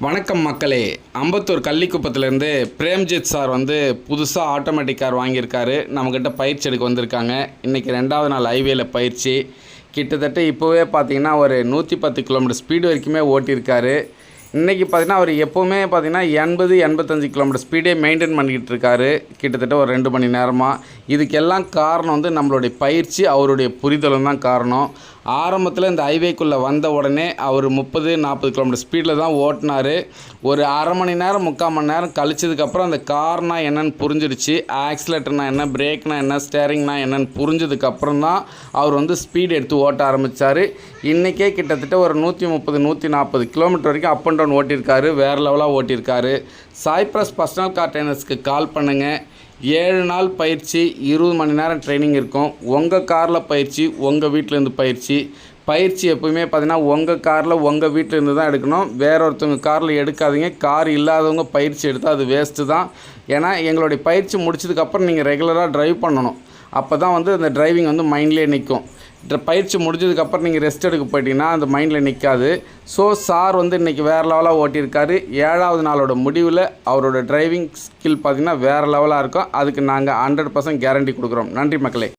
வணக்கம் மக்களே. அம்பத்தூர் கள்ளிக்குப்பத்துலேருந்து பிரேம்ஜித் சார் புதுசாக ஆட்டோமேட்டிக் கார் வாங்கியிருக்காரு. நம்மக்கிட்ட பயிற்சி எடுக்க வந்திருக்காங்க. இன்றைக்கி 2வது நாள் ஹைவேல பயிற்சி. கிட்டத்தட்ட இப்போவே பார்த்திங்கன்னா ஒரு 110 கிலோமீட்டர் ஸ்பீடு வரைக்குமே ஓட்டியிருக்காரு. இன்றைக்கி பார்த்திங்கன்னா அவர் எப்போவுமே பார்த்திங்கன்னா 80-85 கிலோமீட்டர் ஸ்பீடே மெயின்டைன் பண்ணிக்கிட்டு இருக்காரு. கிட்டத்தட்ட ஒரு 2 மணி நேரமாக. இதுக்கெல்லாம் காரணம் நம்மளுடைய பயிற்சி, அவருடைய புரிதலும் தான் காரணம். ஆரம்பத்தில் இந்த ஹைவேக்குள்ளே வந்த உடனே அவர் 30-40 கிலோமீட்டர் ஸ்பீடில் தான் ஓட்டினார். ஒரு அரை மணி நேரம் 3/4 மணி நேரம் கழிச்சதுக்கப்புறம் அந்த கார்னா என்னென்னு புரிஞ்சிடுச்சு. ஆக்சிலேட்டர்னா என்ன, பிரேக்னா என்ன, ஸ்டேரிங்னா என்னென்னு புரிஞ்சதுக்கப்புறம் தான் அவர் ஸ்பீடு எடுத்து ஓட்ட ஆரம்பித்தார். இன்றைக்கே கிட்டத்தட்ட ஒரு 130-140 கிலோமீட்டர் வரைக்கும் அப் அண்ட் டவுன் ஓட்டியிருக்காரு. வேறு லெவலாக ஓட்டியிருக்காரு. சாய்ப்ரஸ் பர்சனல் கார் ட்ரைனர்ஸ்க்கு கால் பண்ணுங்கள். 7 நாள் பயிற்சி, 20 மணி நேரம் ட்ரைனிங் இருக்கும். உங்கள் காரில் பயிற்சி, உங்கள் வீட்டிலேருந்து பயிற்சி எப்போவுமே பார்த்திங்கன்னா உங்கள் காரில் உங்கள் வீட்டிலேருந்து தான் எடுக்கணும். வேற ஒருத்தவங்க காரில் எடுக்காதீங்க. கார் இல்லாதவங்க பயிற்சி எடுத்தால் அது வேஸ்ட்டு தான். ஏன்னா எங்களுடைய பயிற்சி முடிச்சதுக்கப்புறம் நீங்கள் ரெகுலராக ட்ரைவ் பண்ணணும். அப்போ தான் அந்த டிரைவிங் மைண்ட்லேயே நிற்கும். பயிற்சி முடிஞ்சதுக்கப்புறம் நீங்கள் ரெஸ்ட் எடுக்க போயிட்டீங்கன்னா அந்த மைண்டில் நிற்காது. ஸோ சார் இன்றைக்கி வேறு லெவலாக ஓட்டியிருக்காரு. 7வது நாளோட முடிவில் அவரோட டிரைவிங் ஸ்கில் பார்த்திங்கன்னா வேறு லெவலாக இருக்கும். அதுக்கு நாங்கள் 100% கேரண்டி கொடுக்குறோம். நன்றி மக்களே.